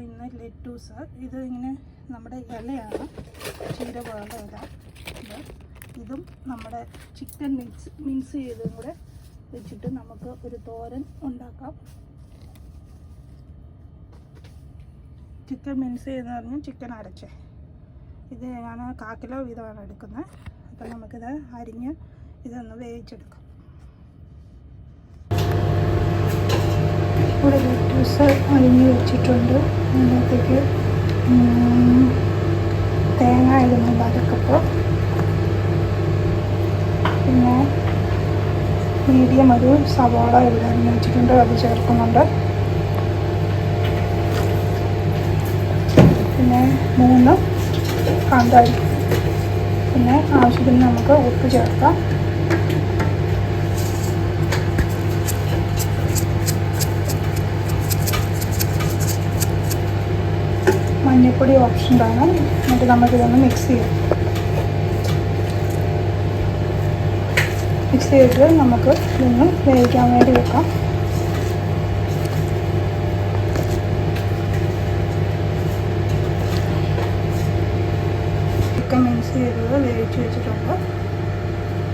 ഇന്ന് ലെറ്റൂസ്. ഇത് ഇങ്ങനെ നമ്മുടെ ഇലയാണ്, ചീര പോലെ ഇല. ഇതും നമ്മുടെ ചിക്കൻ മിക്സ് ചെയ്തും കൂടെ വെച്ചിട്ട് നമുക്ക് ഒരു തോരൻ ഉണ്ടാക്കാം. ചിക്കൻ മിക്സ് ചെയ്തെന്ന് പറഞ്ഞാൽ ചിക്കൻ അരച്ചേ. ഇത് ഞാൻ 1/4 കിലോ വീതമാണ് എടുക്കുന്നത്. അപ്പം നമുക്കിത് അരിഞ്ഞ് ഇതൊന്ന് വേവിച്ചെടുക്കാം. ഇവിടെ ലെറ്റൂസ് അരിഞ്ഞ് വെച്ചിട്ടുണ്ട്. അതിനകത്തേക്ക് തേങ്ങ ഇടുന്നുണ്ട് 1/2 കപ്പ്. പിന്നെ മീഡിയം ഒരു സവാള ഇവിടെ അരിഞ്ഞ് വെച്ചിട്ടുണ്ട്, അത് ചേർക്കുന്നുണ്ട്. പിന്നെ 3 കാന്താരി. പിന്നെ ആവശ്യത്തിന് നമുക്ക് ഉപ്പ് ചേർക്കാം. മഞ്ഞൾപ്പൊടി ഓപ്ഷനാണ്. എന്നിട്ട് നമുക്കിതൊന്ന് മിക്സ് ചെയ്യാം. മിക്സ് ചെയ്തിട്ട് നമുക്ക് ഇതൊന്ന് വേവിക്കാൻ വേണ്ടി വെക്കാം. ചിക്കൻ മിക്സ് ചെയ്തത് വേവിച്ച് വെച്ചിട്ടുണ്ട്.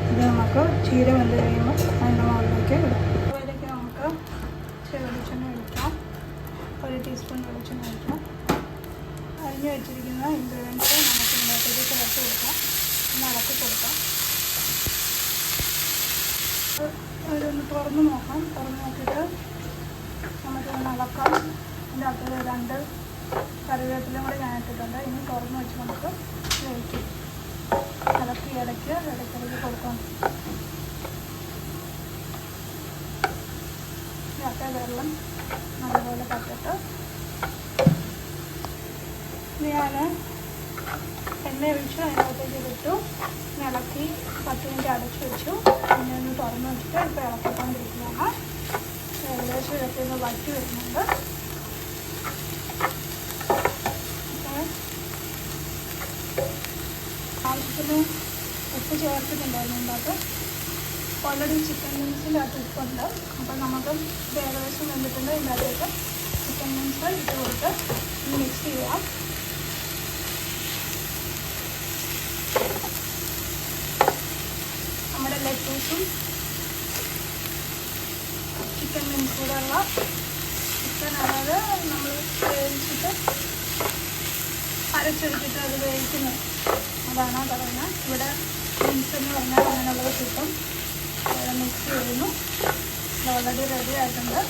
ഇത് നമുക്ക് ചീര വെന്ത് കഴിയുമ്പോൾ അതിൻ്റെ മുകളിലേക്ക് ഇടാം. അതിലേക്ക് നമുക്ക് വെളിച്ചെണ്ണ ഒഴിക്കാം. 1 ടീസ്പൂൺ വെളിച്ചെണ്ണ ഒഴിക്കാം. അരിഞ്ഞ് വെച്ചിരിക്കുന്ന ഇൻഗ്രീഡിയൻസ് നമുക്ക് ഇതിനകത്തേക്ക് ചേർത്ത് കൊടുക്കാം. ഇളക്കി കൊടുക്കാം. ഇതൊന്ന് തുറന്ന് നോക്കാം. തുറന്ന് നോക്കിയിട്ട് നമുക്കിതൊന്ന് ഇളക്കാം. ഇതിൻ്റെ അകത്ത് 2 കറിവേപ്പിലയും കൂടെ ഞാൻ ഇട്ടിട്ടുണ്ട്. ഇനി തുറന്ന് വെച്ച് നമുക്ക് വേവിക്കാം. ഇളക്കി ഇടയ്ക്കിടയ്ക്ക് കൊടുക്കാം. ഇതിനകത്തെ വെള്ളം നല്ലപോലെ പറ്റിട്ട് ഞാൻ എണ്ണ ഒഴിച്ച് അതിനകത്തേക്ക് ഇട്ടു. ഇളക്കി 10 മിനിറ്റ് അടച്ചു വെച്ചു. പിന്നെ ഒന്ന് തുറന്ന് വെച്ചിട്ട് ഇപ്പോൾ ഇളക്കിക്കൊണ്ടിരിക്കുകയാണ്. ഏകദേശം ഇതൊക്കെ ഒന്ന് വറ്റി വരുന്നുണ്ട്. ആവശ്യത്തിന് ഉപ്പ് ചേർത്തിട്ടുണ്ടായിരുന്നു. ഇതിനകത്ത് ഓൾറെഡി ചിക്കൻ മീൻസിൻ്റെ അകത്ത് ഉപ്പുണ്ട്. അപ്പോൾ നമുക്ക് ഇത് ഏകദേശം വെന്തിട്ടുണ്ട്. ഇതിൻ്റെ അകത്തേക്ക് ചിക്കൻ മീൻസ് ഇട്ട് കൊടുത്ത് മിക്സ് ചെയ്യാം. നമ്മുടെ ലെറ്റൂസും ചിക്കൻ മീൻസ് കൂടെയുള്ള ചിക്കൻ, അതായത് നമ്മൾ വേവിച്ചിട്ട് അരച്ചെടുത്തിട്ട് അത് വേവിക്കുന്നത്, അതാണ് പറയുന്നത്. ഇവിടെ മീൻസ് എന്ന് പറഞ്ഞാൽ അങ്ങനെയുള്ളത് കിട്ടും. മിക്സ് ചെയ്യുന്നു. ഇത് ഓൾറെഡി റെഡി ആയിട്ടുണ്ട്.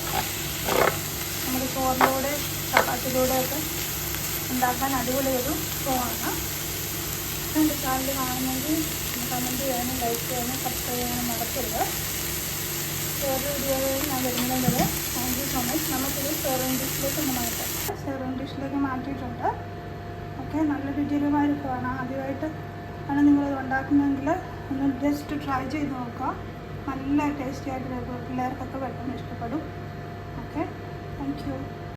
നമ്മുടെ ചോറിലൂടെ ചപ്പാത്തിയിലൂടെയൊക്കെ ഉണ്ടാക്കാൻ അടിപൊളി ഒരു വിഭവമാണ്. എൻ്റെ ചാനൽ കാണുന്നെങ്കിൽ കമൻറ്റ് ചെയ്യാനും ലൈക്ക് ചെയ്യാനും സബ്സ്ക്രൈബ് ചെയ്യാനും മറക്കരുത്. വേറൊരു വീഡിയോയിൽ ഞാൻ വരുന്നത് വരെ താങ്ക് യു സോ മച്ച്. നമുക്കിത് സെർവിങ് ഡിഷിലേക്ക് മാറ്റാം. സെർവിങ് ഡിഷിലേക്ക് മാറ്റിയിട്ടുണ്ട്. ഓക്കെ, നല്ല രുചികരമായ വിഭവമാണ്. ആദ്യമായിട്ട് ആണ് നിങ്ങളിത് ഉണ്ടാക്കുന്നതെങ്കിൽ ഒന്ന് ജസ്റ്റ് ട്രൈ ചെയ്ത് നോക്കുക. നല്ല ടേസ്റ്റി ആയിട്ട് പിള്ളേർക്കൊക്കെ പെട്ടെന്ന് ഇഷ്ടപ്പെടും. Okay, thank you.